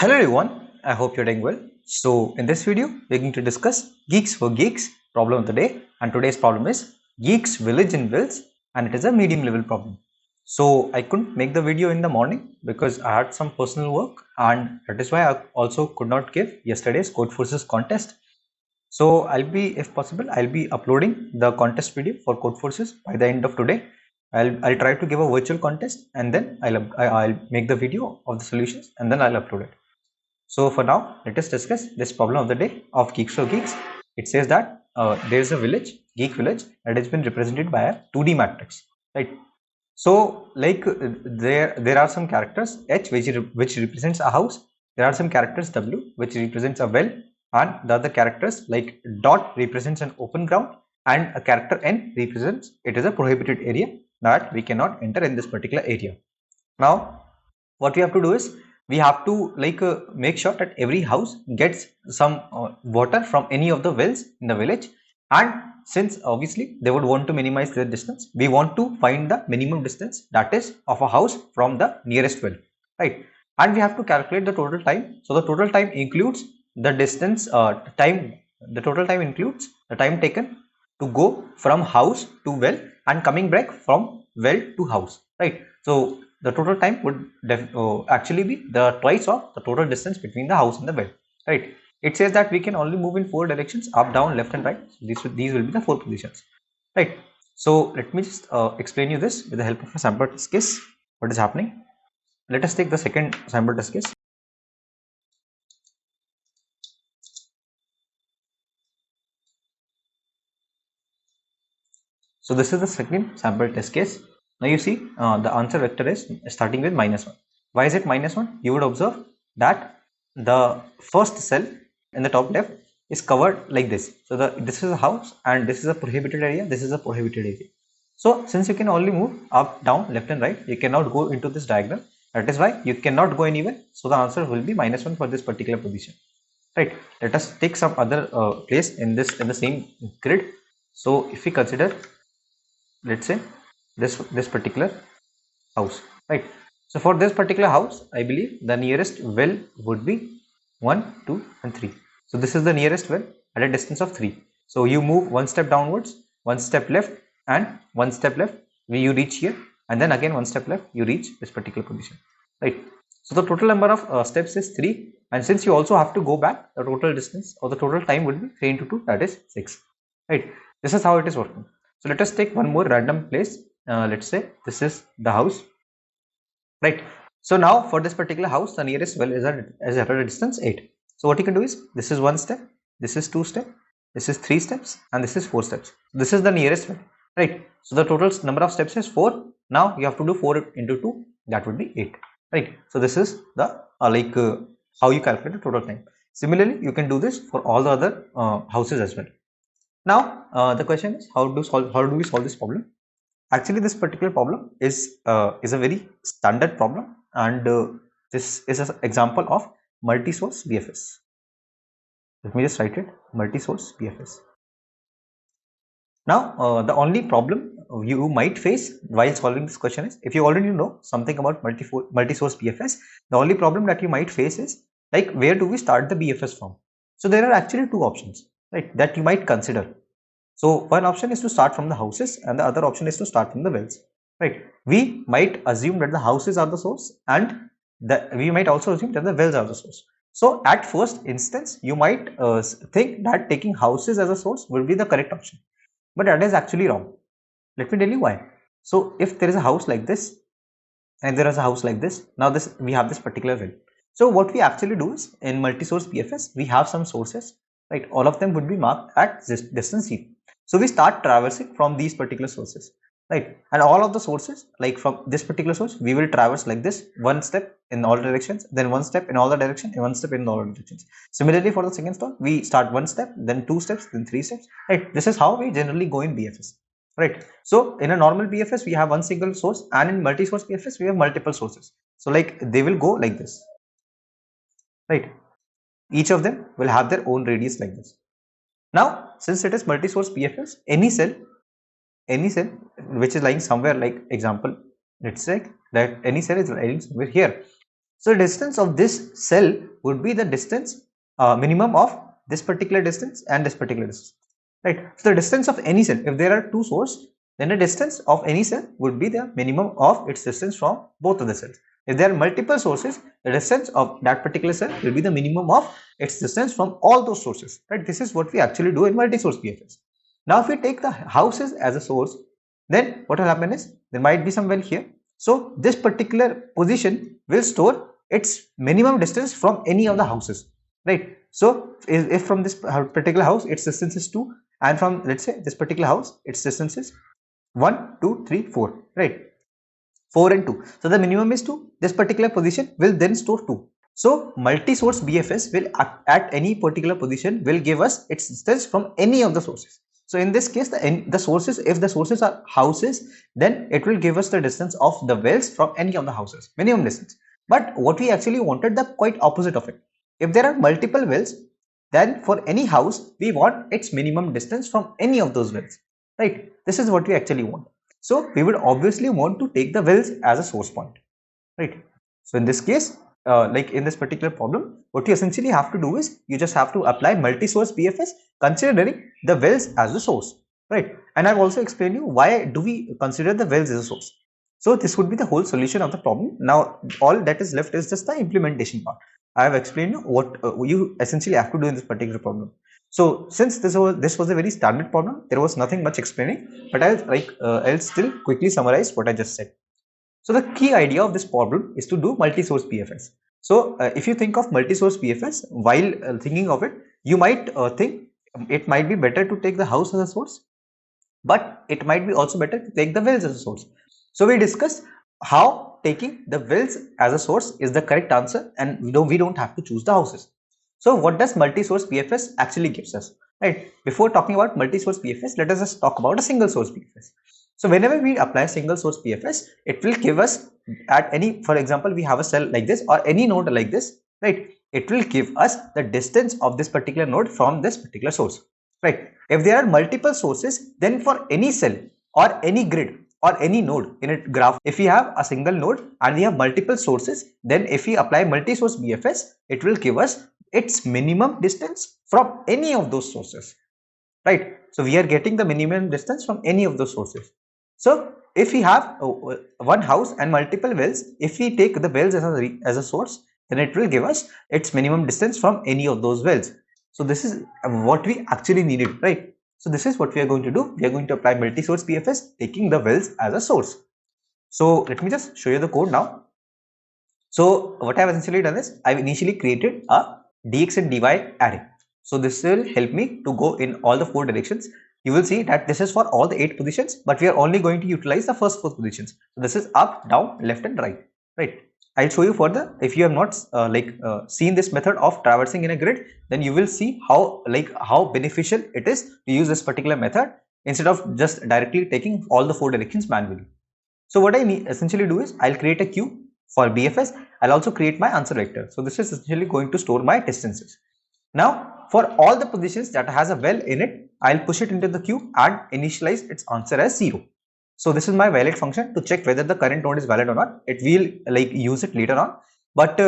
Hello everyone, I hope you're doing well. So in this video, we're going to discuss Geeks for Geeks problem of the day, and today's problem is Geeks Village in Wales, and it is a medium level problem. So I couldn't make the video in the morning because I had some personal work, and that is why I also could not give yesterday's Code Forces contest. So if possible, I'll be uploading the contest video for Code Forces by the end of today. I'll try to give a virtual contest, and then I'll make the video of the solutions, and then I'll upload it. So for now, let us discuss this problem of the day of Geeks for Geeks. It says that there is a village, Geek village, that has been represented by a 2D matrix, right? So there are some characters H which represents a house. There are some characters W which represents a well, and the other characters like dot represents an open ground, and a character N represents it is a prohibited area that we cannot enter in this particular area. Now what we have to do is we have to make sure that every house gets some water from any of the wells in the village, and since obviously they would want to minimize their distance, we want to find the minimum distance that is of a house from the nearest well, right? And we have to calculate the total time. So the total time includes the distance the total time includes the time taken to go from house to well and coming back from well to house, right? So the total time would actually be the twice of the total distance between the house and the well, right? It says that we can only move in 4 directions, up, down, left and right. So these will be the 4 positions, right? So let me just explain you this with the help of a sample test case. What is happening? Let us take the second sample test case. So this is the second sample test case. Now you see the answer vector is starting with -1. Why is it -1? You would observe that the first cell in the top left is covered like this. So this is a house and this is a prohibited area. This is a prohibited area. So since you can only move up, down, left and right, you cannot go into this diagram. That is why you cannot go anywhere. So the answer will be -1 for this particular position. Right. Let us take some other place in the same grid. So if we consider, let's say this particular house, right? So for this particular house, I believe the nearest well would be 1, 2 and 3. So this is the nearest well at a distance of 3. So you move one step downwards, one step left and one step left, you reach here, and then again one step left, you reach this particular position, right? So the total number of steps is 3, and since you also have to go back, the total distance or the total time would be 3 into 2, that is 6, right? This is how it is working. So let us take one more random place. Let's say this is the house, right? So now for this particular house, the nearest well is at a distance 8. So what you can do is, this is 1 step, this is 2 step, this is 3 steps, and this is 4 steps. This is the nearest well, right? So the total number of steps is 4. Now you have to do 4 into 2, that would be 8, right? So this is the how you calculate the total time. Similarly, you can do this for all the other houses as well. Now the question is, how do we solve this problem? Actually, this particular problem is a very standard problem, and this is an example of multi-source BFS. Let me just write it: multi-source BFS. Now the only problem you might face while solving this question is, if you already know something about multi-source BFS, the only problem that you might face is, like, where do we start the BFS from? So there are actually two options, right, that you might consider. So one option is to start from the houses, and the other option is to start from the wells, right? We might assume that the houses are the source, and we might also assume that the wells are the source. So at first instance, you might think that taking houses as a source will be the correct option, but that is actually wrong. Let me tell you why. So if there is a house like this, and there is a house like this, now we have this particular well. So what we actually do is, in multi-source BFS, we have some sources, right? All of them would be marked at this distance 0. So we start traversing from these particular sources, right? And all of the sources, like from this particular source, we will traverse like this, one step in all directions, then one step in all the directions, and one step in all directions. Similarly, for the second step, we start one step, then 2 steps, then 3 steps, right? This is how we generally go in BFS, right? So in a normal BFS, we have one single source, and in multi-source BFS, we have multiple sources. So like they will go like this, right? Each of them will have their own radius like this. Now, since it is multi-source BFS, any cell which is lying somewhere, like example, let's say that any cell is lying somewhere here. So the distance of this cell would be the distance minimum of this particular distance and this particular distance, right? So the distance of any cell, if there are two sources, then the distance of any cell would be the minimum of its distance from both of the cells. If there are multiple sources, the distance of that particular cell will be the minimum of its distance from all those sources, right? This is what we actually do in multi-source PFS. Now if we take the houses as a source, then what will happen is there might be some well here. So this particular position will store its minimum distance from any of the houses, right? So if from this particular house its distance is 2, and from, let's say, this particular house its distance is 1, 2, 3, 4, right? 4 and 2. So the minimum is 2. This particular position will then store 2. So multi-source BFS will at any particular position will give us its distance from any of the sources. So in this case, the sources, if the sources are houses, then it will give us the distance of the wells from any of the houses, minimum distance. But what we actually wanted, the quite opposite of it. If there are multiple wells, then for any house we want its minimum distance from any of those wells, right? This is what we actually want. So we would obviously want to take the wells as a source point, right? So in this case, like in this particular problem, what you essentially have to do is you just have to apply multi-source BFS considering the wells as the source, right? And I've also explained you why do we consider the wells as a source. So this would be the whole solution of the problem. Now all that is left is just the implementation part. I have explained you what you essentially have to do in this particular problem. So since this was a very standard problem, there was nothing much explaining, but I'll still quickly summarize what I just said. So the key idea of this problem is to do multi-source PFS. So if you think of multi-source PFS, while thinking of it, you might think it might be better to take the house as a source, but it might be also better to take the wells as a source. So we discussed how taking the wells as a source is the correct answer, and we don't have to choose the houses. So what does multi-source PFS actually gives us, right? Before talking about multi-source PFS, let us just talk about a single source PFS. So whenever we apply single source PFS, it will give us at any, for example, we have a cell like this or any node like this, right? It will give us the distance of this particular node from this particular source, right? If there are multiple sources, then for any cell or any grid or any node in a graph, if we have a single node and we have multiple sources, then if we apply multi-source BFS, it will give us its minimum distance from any of those sources, right? So we are getting the minimum distance from any of those sources. So if we have one house and multiple wells, if we take the wells as a source, then it will give us its minimum distance from any of those wells. So this is what we actually needed, right? So this is what we are going to do. We are going to apply multi-source PFS taking the wells as a source. So let me just show you the code now. So what I have essentially done is I've initially created a dx and dy array. So this will help me to go in all the 4 directions. You will see that this is for all the 8 positions, but we are only going to utilize the first 4 positions. So this is up, down, left and right, right? I'll show you further. If you have not seen this method of traversing in a grid, then you will see how beneficial it is to use this particular method instead of just directly taking all the 4 directions manually. So what I essentially do is I'll create a queue for BFS. I'll also create my answer vector. So this is essentially going to store my distances. Now for all the positions that has a well in it, I'll push it into the queue and initialize its answer as 0. So this is my valid function to check whether the current node is valid or not. It will use it later on, but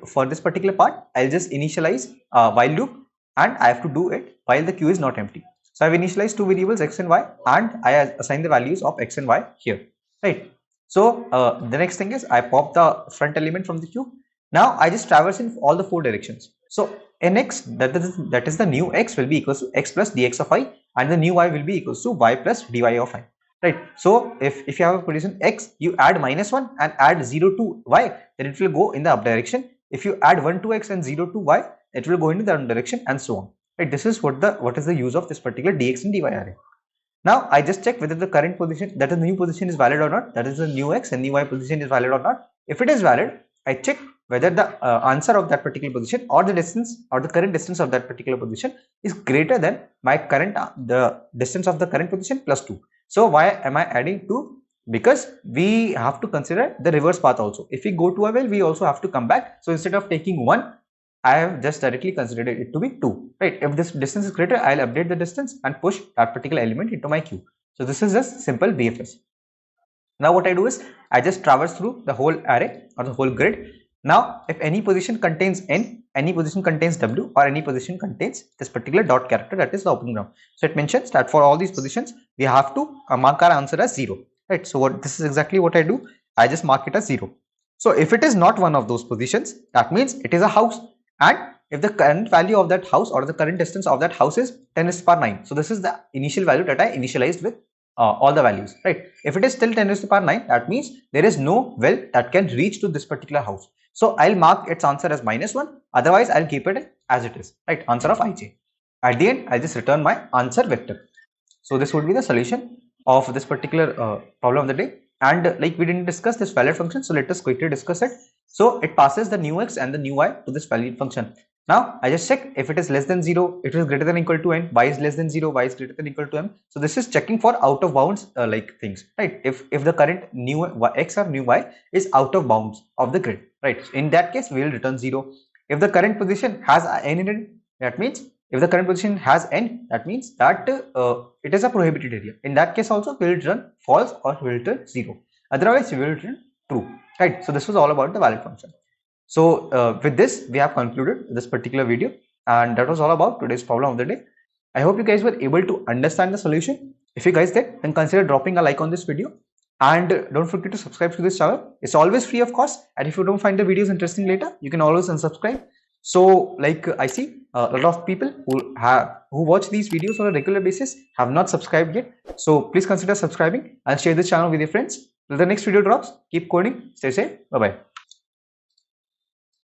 for this particular part, I'll just initialize while loop, and I have to do it while the queue is not empty. So I've initialized 2 variables x and y, and I assign the values of x and y here, right? So the next thing is I pop the front element from the queue. Now I just traverse in all the 4 directions. So nx, that is the new x, will be equals to x plus dx of I, and the new y will be equals to y plus dy of I, right? So if you have a position x, you add -1 and add 0 to y, then it will go in the up direction. If you add 1 to x and 0 to y, it will go into the down direction, and so on, right? This is what is the use of this particular dx and dy array. Now I just check whether the current position, that is the new position, is valid or not. That is the new x and new y position is valid or not. If it is valid, I check whether the answer of that particular position or the distance or the current distance of that particular position is greater than my current the distance of the current position plus 2. So why am I adding 2? Because we have to consider the reverse path also. If we go to a well, we also have to come back. So instead of taking 1, I have just directly considered it to be 2, right? If this distance is greater, I'll update the distance and push that particular element into my queue. So this is just simple BFS. Now what I do is I just traverse through the whole array or the whole grid, Now, if any position contains n, any position contains w, or any position contains this particular dot character, that is the opening round. So it mentions that for all these positions, we have to mark our answer as 0, right? So this is exactly what I do. I just mark it as 0. So if it is not one of those positions, that means it is a house, and if the current value of that house or the current distance of that house is 10 raised to the power 9. So this is the initial value that I initialized with all the values, right? If it is still 10 raised to the power 9, that means there is no well that can reach to this particular house. So I'll mark its answer as -1, otherwise I'll keep it as it is, right? Answer of ij. At the end, I just return my answer vector. So this would be the solution of this particular problem of the day. And like we didn't discuss this valid function, so let us quickly discuss it. So it passes the new x and the new y to this valid function. Now I just check if it is less than 0, it is greater than or equal to n, y is less than 0, y is greater than or equal to m. So this is checking for out of bounds like things, right? If the current new x or new y is out of bounds of the grid, right? So in that case we will return 0. If the current position has n in it, that means if the current position has n, that means that it is a prohibited area. In that case also we will return false or we will return 0. Otherwise we will return true, right? So this was all about the valid function. So with this we have concluded this particular video, and that was all about today's problem of the day. I hope you guys were able to understand the solution. If you guys did, then consider dropping a like on this video, and don't forget to subscribe to this channel. It's always free of course, and if you don't find the videos interesting later, you can always unsubscribe. So like I see a lot of people who watch these videos on a regular basis have not subscribed yet. So please consider subscribing and share this channel with your friends. Till the next video drops, keep coding, stay safe, bye bye.